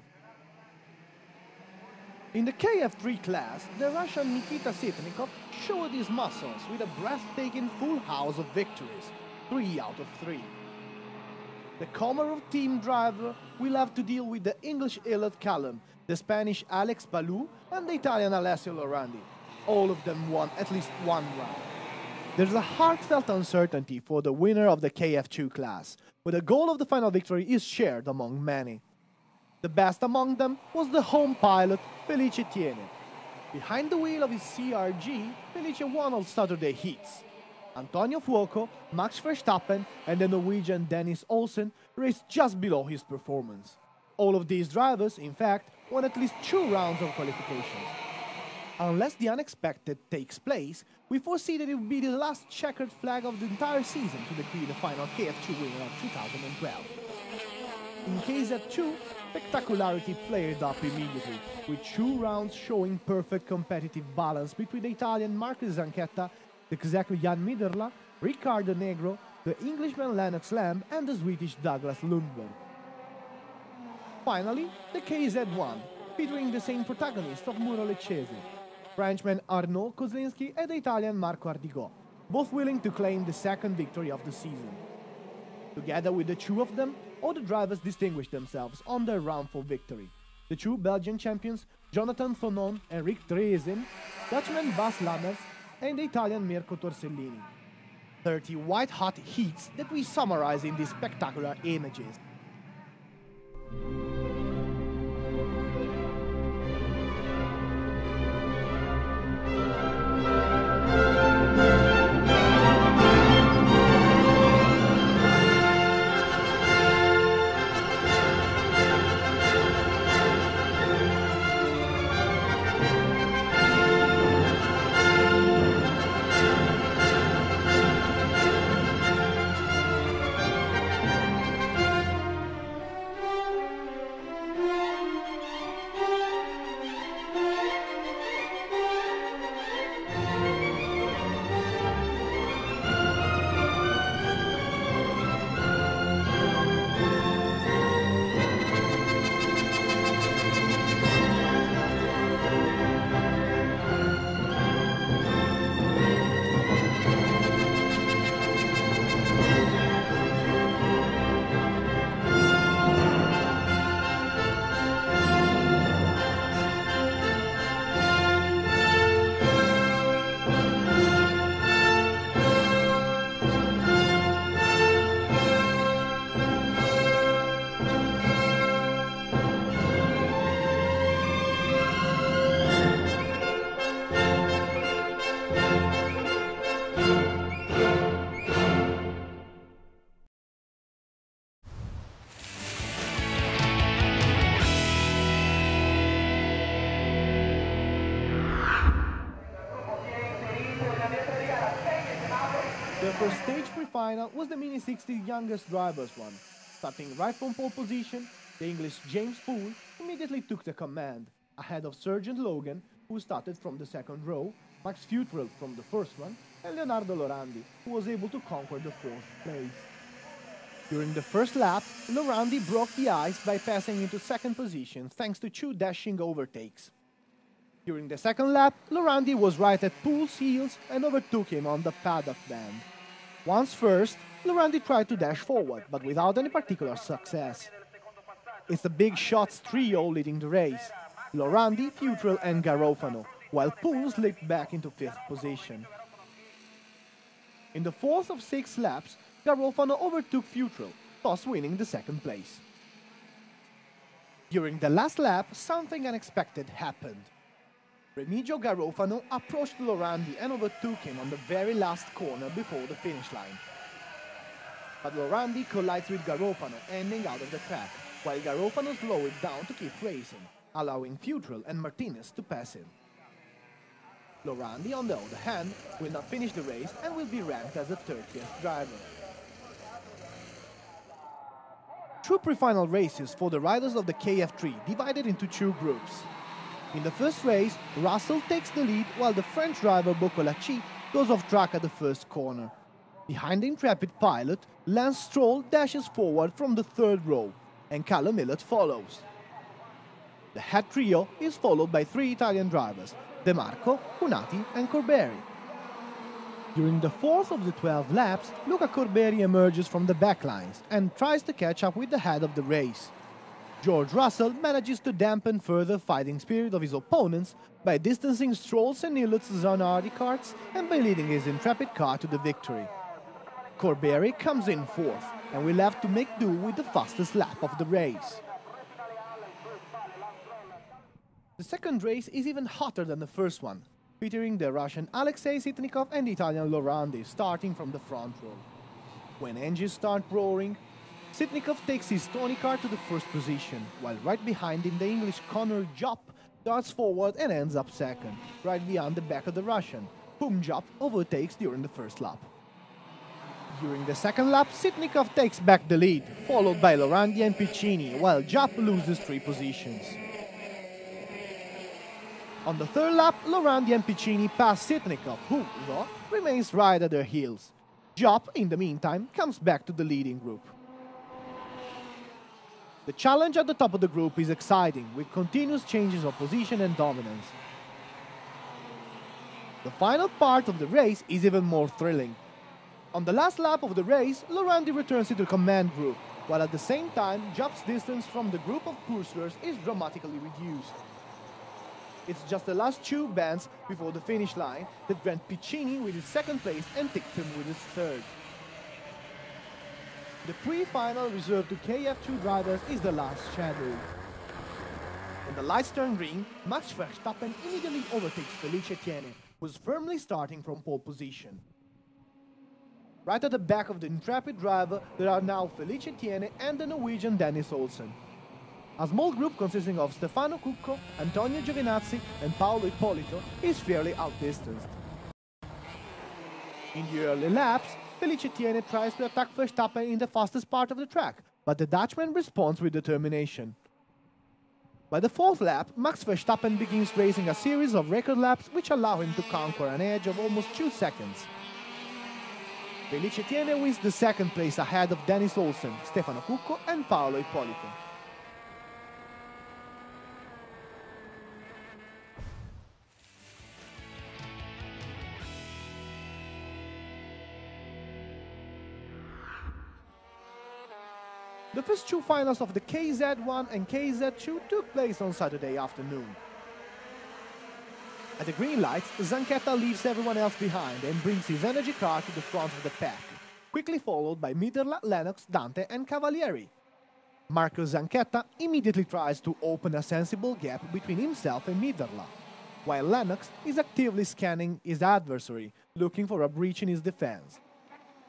In the KF3 class, the Russian Nikita Sitnikov showed his muscles with a breathtaking full house of victories, 3 out of 3. The Komarov team driver will have to deal with the English Elliot Callum, the Spanish Alex Balou, and the Italian Alessio Lorandi. All of them won at least one round. There's a heartfelt uncertainty for the winner of the KF2 class, but the goal of the final victory is shared among many. The best among them was the home pilot, Felice Tiene. Behind the wheel of his CRG, Felice won all Saturday heats. Antonio Fuoco, Max Verstappen, and the Norwegian Dennis Olsen raced just below his performance. All of these drivers, in fact, won at least 2 rounds of qualifications. Unless the unexpected takes place, we foresee that it will be the last checkered flag of the entire season to decree the final KF2 winner of 2012. In KZ2, spectacularity flared up immediately, with 2 rounds showing perfect competitive balance between the Italian Marco Zanchetta, the Czech Jan Miderla, Riccardo Negro, the Englishman Lennox Lamb, and the Swedish Douglas Lundberg. Finally, the KZ1, featuring the same protagonist of Muro Leccese, Frenchman Arnaud Kozlinski and the Italian Marco Ardigot, both willing to claim the second victory of the season. Together with the 2 of them, all the drivers distinguished themselves on their round for victory. The 2 Belgian champions, Jonathan Thonon and Rick Dreesen, Dutchman Bas Lammers, and the Italian Mirko Torsellini. 30 white-hot heats that we summarize in these spectacular images. The first stage pre-final was the Mini 60 youngest drivers one. Starting right from pole position, the English James Poole immediately took the command, ahead of Sergeant Logan, who started from the second row, Max Futrell from the first one, and Leonardo Lorandi, who was able to conquer the fourth place. During the first lap, Lorandi broke the ice by passing into second position thanks to 2 dashing overtakes. During the second lap, Lorandi was right at Poole's heels and overtook him on the paddock band. Once first, Lorandi tried to dash forward, but without any particular success. It's the Big Shots trio leading the race: Lorandi, Futrell and Garofano, while Poole slipped back into 5th position. In the fourth of 6 laps, Garofano overtook Futrell, thus winning the second place. During the last lap, something unexpected happened. Remigio Garofano approached Lorandi and overtook him on the very last corner before the finish line. But Lorandi collides with Garofano, ending out of the track, while Garofano slowed it down to keep racing, allowing Futrell and Martinez to pass him. Lorandi, on the other hand, will not finish the race and will be ranked as the 30th driver. Two pre-final races for the riders of the KF3 divided into 2 groups. In the first race, Russell takes the lead while the French driver Boccolacci goes off track at the first corner. Behind the intrepid pilot, Lance Stroll dashes forward from the 3rd row, and Callum Millett follows. The head trio is followed by 3 Italian drivers, De Marco, Cunati and Corberi. During the 4th of the 12 laps, Luca Corberi emerges from the backlines and tries to catch up with the head of the race. George Russell manages to dampen further fighting spirit of his opponents by distancing Stroll's and Millett's Zanardi karts and by leading his intrepid car to the victory. Corberi comes in 4th and will have to make do with the fastest lap of the race. The second race is even hotter than the first one, featuring the Russian Alexei Sitnikov and the Italian Lorandi starting from the front row. When engines start roaring, Sitnikov takes his Tony car to the first position, while right behind him the English Conor Jopp darts forward and ends up second, right beyond the back of the Russian, whom Jopp overtakes during the first lap. During the second lap, Sitnikov takes back the lead, followed by Lorandi and Piccini, while Jopp loses 3 positions. On the third lap, Lorandi and Piccini pass Sitnikov, who, though, remains right at their heels. Jopp, in the meantime, comes back to the leading group. The challenge at the top of the group is exciting, with continuous changes of position and dominance. The final part of the race is even more thrilling. On the last lap of the race, Lorandi returns to the command group, while at the same time, Jopp's distance from the group of pursuers is dramatically reduced. It's just the last 2 bands before the finish line that grant Piccini with his 2nd place and Ticktum with his 3rd. The pre-final reserved to KF2 drivers is the last schedule. When the lights turn green, Max Verstappen immediately overtakes Felice Etienne, who is firmly starting from pole position. Right at the back of the intrepid driver, there are now Felice Etienne and the Norwegian Dennis Olsen. A small group consisting of Stefano Cucco, Antonio Giovinazzi and Paolo Ippolito is fairly outdistanced. In the early laps, Felice Etienne tries to attack Verstappen in the fastest part of the track, but the Dutchman responds with determination. By the 4th lap, Max Verstappen begins racing a series of record laps which allow him to conquer an edge of almost 2 seconds. Felice Etienne wins the 2nd place ahead of Dennis Olsen, Stefano Cucco and Paolo Ippolito. The first 2 finals of the KZ1 and KZ2 took place on Saturday afternoon. At the green lights, Zanchetta leaves everyone else behind and brings his energy car to the front of the pack, quickly followed by Mitterla, Lennox, Dante and Cavalieri. Marco Zanchetta immediately tries to open a sensible gap between himself and Mitterla. while Lennox is actively scanning his adversary, looking for a breach in his defense.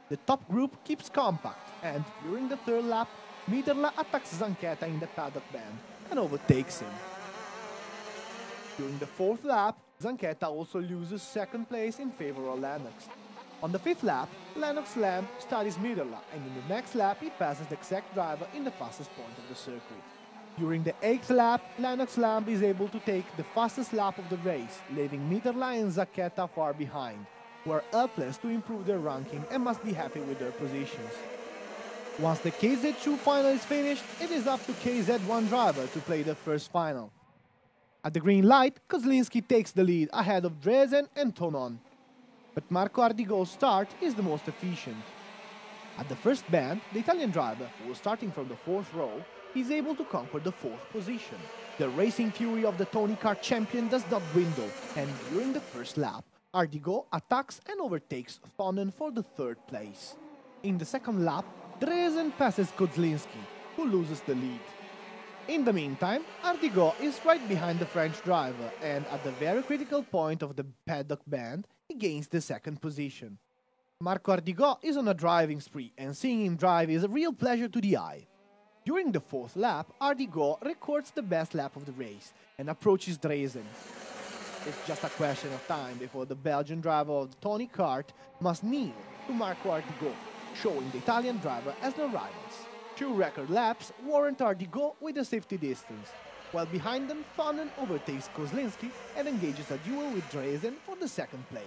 The top group keeps compact, and during the third lap, Mitterla attacks Zanchetta in the paddock band and overtakes him. During the fourth lap, Zanchetta also loses second place in favor of Lennox. On the fifth lap, Lennox Lamb studies Mitterla, and in the next lap he passes the exact driver in the fastest point of the circuit. During the eighth lap, Lennox Lamb is able to take the fastest lap of the race, leaving Mitterla and Zanchetta far behind, who are helpless to improve their ranking and must be happy with their positions. Once the KZ2 final is finished, it is up to KZ1 driver to play the first final. At the green light, Kozlinski takes the lead ahead of Dresen and Tonon. But Marco Ardigo's start is the most efficient. At the first bend, the Italian driver, who was starting from the fourth row, is able to conquer the fourth position. The racing fury of the Tony Kart champion does not dwindle, and during the first lap, Ardigo attacks and overtakes Thonen for the third place. In the second lap, Dresen passes Kozlinski, who loses the lead. In the meantime, Ardigo is right behind the French driver, and at the very critical point of the paddock band, he gains the second position. Marco Ardigo is on a driving spree, and seeing him drive is a real pleasure to the eye. During the fourth lap, Ardigo records the best lap of the race and approaches Dresen. It's just a question of time before the Belgian driver of the Tony Kart must kneel to Marco Ardigo, showing the Italian driver as no rivals. 2 record laps warrant Ardigo with a safety distance, while behind them Thonen overtakes Kozlinski and engages a duel with Dresen for the second place.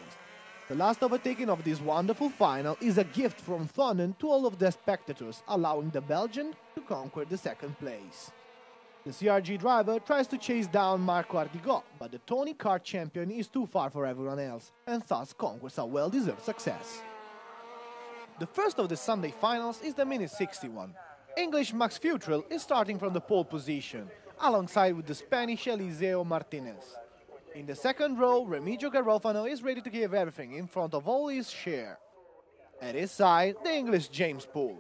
The last overtaking of this wonderful final is a gift from Thonen to all of the spectators, allowing the Belgian to conquer the second place. The CRG driver tries to chase down Marco Ardigo, but the Tony Kart champion is too far for everyone else, and thus conquers a well-deserved success. The first of the Sunday finals is the Mini 61. English Max Futrell is starting from the pole position, alongside with the Spanish Eliseo Martinez. In the second row, Remigio Garofano is ready to give everything in front of all his share. At his side, the English James Poole.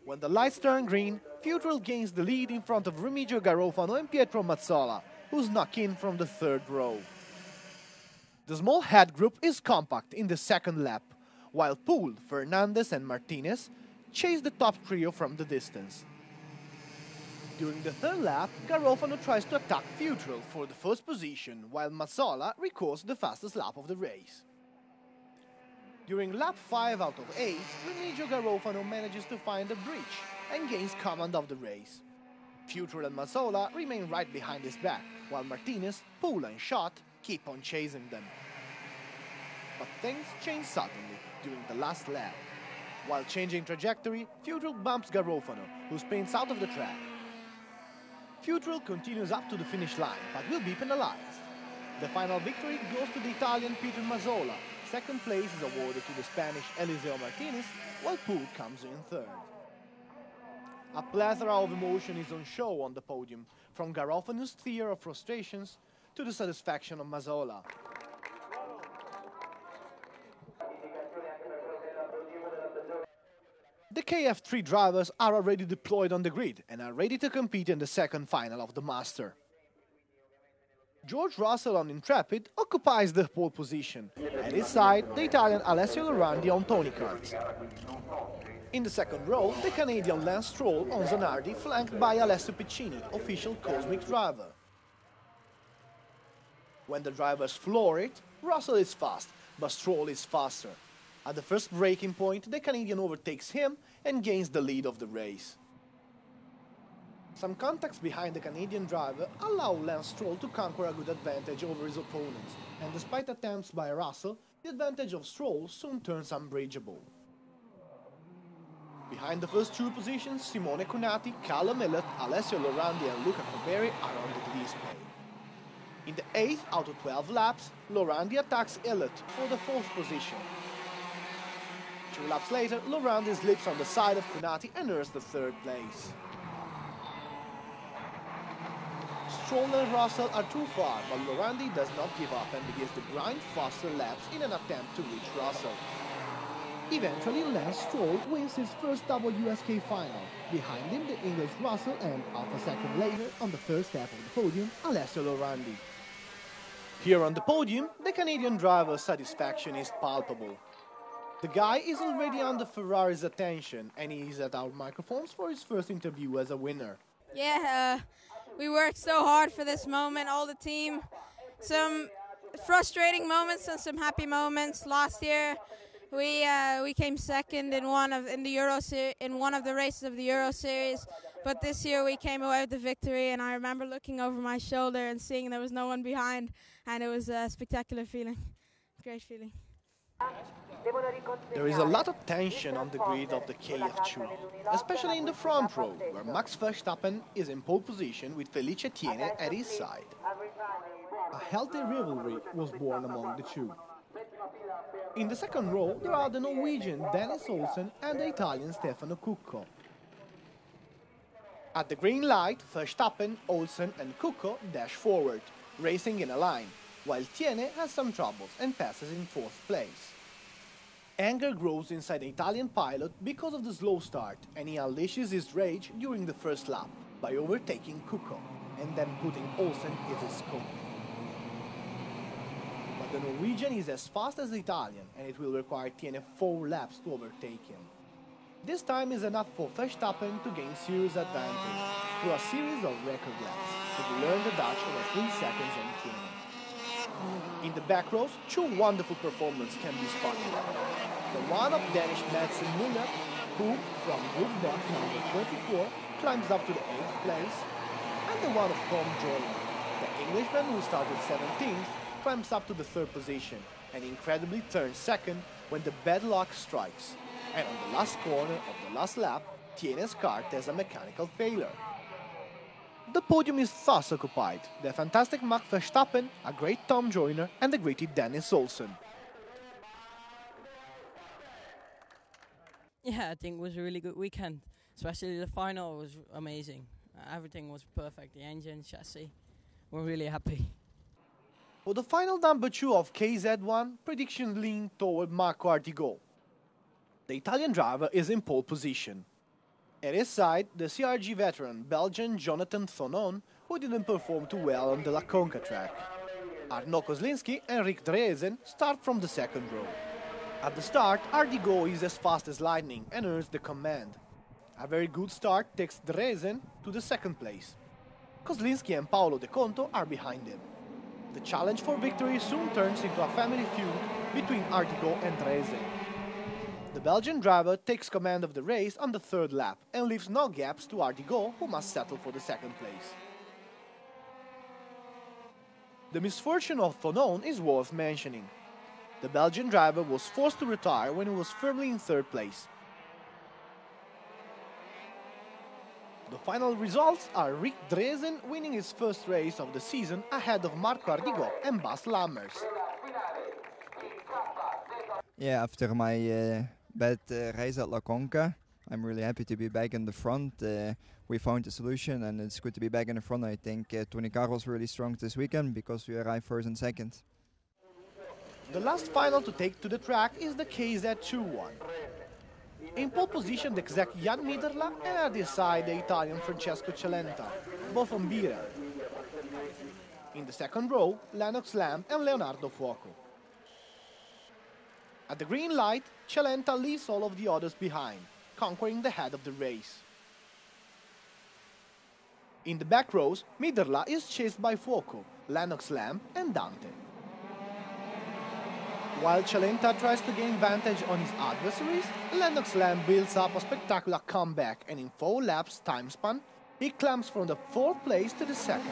When the lights turn green, Futrell gains the lead in front of Remigio Garofano and Pietro Mazzola, who snuck in from the third row. The small head group is compact in the second lap, while Poole, Fernandez and Martinez chase the top trio from the distance. During the third lap, Garofano tries to attack Futrell for the first position, while Mazzola records the fastest lap of the race. During lap 5 out of 8, Remigio Garofano manages to find a breach and gains command of the race. Futrell and Mazzola remain right behind his back, while Martinez, Poole and Schott keep on chasing them. But things change suddenly during the last lap. While changing trajectory, Futrell bumps Garofano, who spins out of the track. Futrell continues up to the finish line, but will be penalized. The final victory goes to the Italian Pietro Mazzola. Second place is awarded to the Spanish Eliseo Martinez, while Poole comes in third. A plethora of emotion is on show on the podium, from Garofano's fear of frustrations to the satisfaction of Mazzola. The KF3 drivers are already deployed on the grid and are ready to compete in the second final of the Master. George Russell on Intrepid occupies the pole position. At his side, the Italian Alessio Lorandi on Tony Kart. In the second row, the Canadian Lance Stroll on Zanardi, flanked by Alessio Piccini, official Cosmic driver. When the drivers floor it, Russell is fast, but Stroll is faster. At the first braking point, the Canadian overtakes him and gains the lead of the race. Some contacts behind the Canadian driver allow Lance Stroll to conquer a good advantage over his opponents, and despite attempts by Russell, the advantage of Stroll soon turns unbridgeable. Behind the first 2 positions, Simone Cunati, Callum Millett, Alessio Lorandi and Luca Corberi are on the display. In the 8th out of 12 laps, Lorandi attacks Illett for the 4th position. 2 laps later, Lorandi slips on the side of Cunati and earns the 3rd place. Stroll and Russell are too far, but Lorandi does not give up and begins to grind faster laps in an attempt to reach Russell. Eventually, Lance Stroll wins his first WSK final. Behind him, the English Russell and, half a second later, on the first step of the podium, Alessio Lorandi. Here on the podium, the Canadian driver's satisfaction is palpable. The guy is already under Ferrari's attention and he is at our microphones for his first interview as a winner. Yeah, we worked so hard for this moment, all the team. Some frustrating moments and some happy moments. Last year, we came second in one of the races of the Euro Series, but this year we came away with the victory. And I remember looking over my shoulder and seeing there was no one behind, and it was a spectacular feeling, great feeling. There is a lot of tension on the grid of the KF2, especially in the front row, where Max Verstappen is in pole position with Felice Tiene at his side. A healthy rivalry was born among the two. In the second row, there are the Norwegian Dennis Olsen and the Italian Stefano Cucco. At the green light, Verstappen, Olsen and Cucco dash forward, racing in a line, while Tiene has some troubles and passes in fourth place. Anger grows inside the Italian pilot because of the slow start, and he unleashes his rage during the first lap by overtaking Cucco and then putting Olsen in his scope. But the Norwegian is as fast as the Italian, and it will require Tiene 4 laps to overtake him. This time is enough for Verstappen to gain serious advantage through a series of record laps to learn the Dutch over 3 seconds on Tiene. In the back rows, 2 wonderful performances can be spotted. The one of Danish Madsen Müller, who, from group box number 24, climbs up to the 8th place, and the one of Tom Joyner, the Englishman who started 17th, climbs up to the 3rd position, and incredibly turns 2nd when the bad luck strikes. And on the last corner of the last lap, Tiene's kart has a mechanical failure. The podium is thus occupied: the fantastic Max Verstappen, a great Tom Joyner, and the gritty Dennis Olsen. Yeah, I think it was a really good weekend. Especially the final was amazing. Everything was perfect. The engine, chassis. We're really happy. For the final number 2 of KZ1, predictions lean toward Marco Artigot. The Italian driver is in pole position. At his side, the CRG veteran Belgian Jonathan Thonon, who didn't perform too well on the La Conca track. Arnaud Kozlinski and Rick Dresen start from the 2nd row. At the start, Artigot is as fast as lightning and earns the command. A very good start takes Dresen to the 2nd place. Kozlinski and Paolo De Conto are behind him. The challenge for victory soon turns into a family feud between Artigot and Dresen. The Belgian driver takes command of the race on the 3rd lap and leaves no gaps to Artigot, who must settle for the 2nd place. The misfortune of Thonon is worth mentioning. The Belgian driver was forced to retire when he was firmly in 3rd place. The final results are Rick Dresen winning his first race of the season ahead of Marco Artigot and Bas Lammers. Yeah, after my bad race at La Conca, I'm really happy to be back in the front. We found a solution and it's good to be back in the front. I think Tony Carlos really strong this weekend because we arrived 1st and 2nd. The last final to take to the track is the KZ2 one. In pole position, the Czech Jan Miderla, and at his side the Italian Francesco Celenta, both on Birel. In the 2nd row, Lennox Lamb and Leonardo Fuoco. At the green light, Celenta leaves all of the others behind, conquering the head of the race. In the back rows, Miderla is chased by Fuoco, Lennox Lamb and Dante. While Celenta tries to gain advantage on his adversaries, Lennox Lamb builds up a spectacular comeback and in 4 laps time span, he climbs from the 4th place to the 2nd,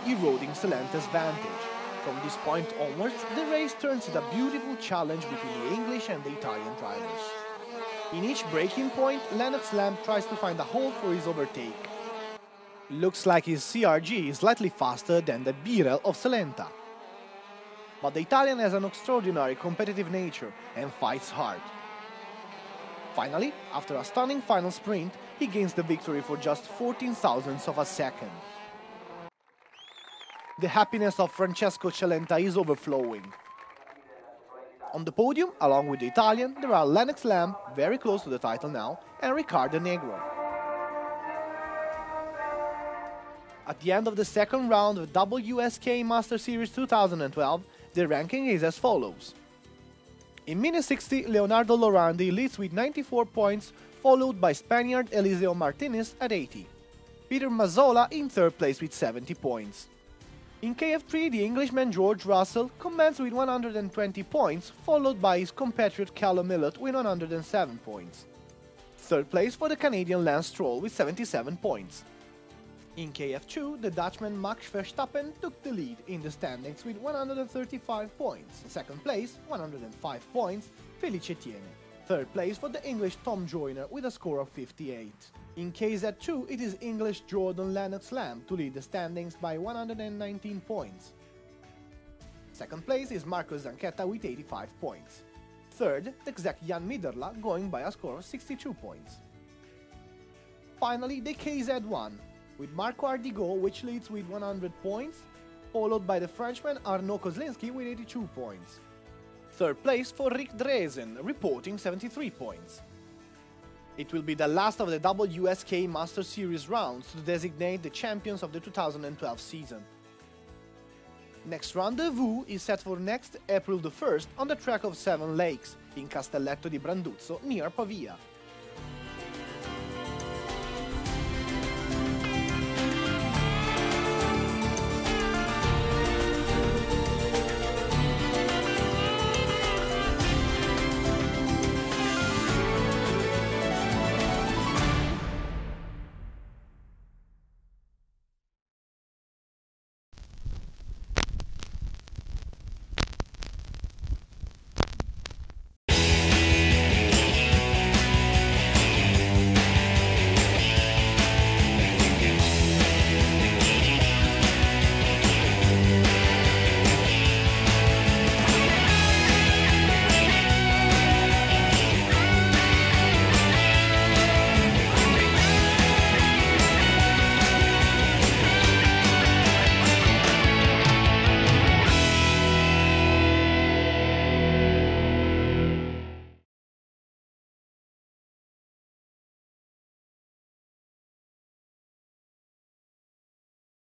eroding Celenta's vantage. From this point onwards, the race turns into a beautiful challenge between the English and the Italian drivers. In each braking point, Lennox Lamb tries to find a hole for his overtake. Looks like his CRG is slightly faster than the Birel of Celenta. But the Italian has an extraordinary competitive nature and fights hard. Finally, after a stunning final sprint, he gains the victory for just 14 thousandths of a second. The happiness of Francesco Celenta is overflowing. On the podium, along with the Italian, there are Lennox Lamb, very close to the title now, and Riccardo Negro. At the end of the second round of WSK Master Series 2012, the ranking is as follows. In minute 60, Leonardo Lorandi leads with 94 points, followed by Spaniard Eliseo Martinez at 80. Peter Mazzola in third place with 70 points. In KF3, the Englishman George Russell commenced with 120 points, followed by his compatriot Callum Millett with 107 points. Third place for the Canadian Lance Stroll with 77 points. In KF2, the Dutchman Max Verstappen took the lead in the standings with 135 points. Second place, 105 points, Felice Etienne. Third place for the English Tom Joyner with a score of 58. In KZ2, it is English Jordan Lennox-Lamb to lead the standings by 119 points. Second place is Marco Zanchetta with 85 points. Third, the Czech Jan Miderla going by a score of 62 points. Finally, the KZ1, with Marco Ardigo, which leads with 100 points, followed by the Frenchman Arnaud Kozlinski with 82 points. Third place for Rick Dresen, reporting 73 points. It will be the last of the WSK Master Series rounds to designate the champions of the 2012 season. Next rendezvous is set for next April the 1st on the track of Seven Lakes in Castelletto di Branduzzo near Pavia.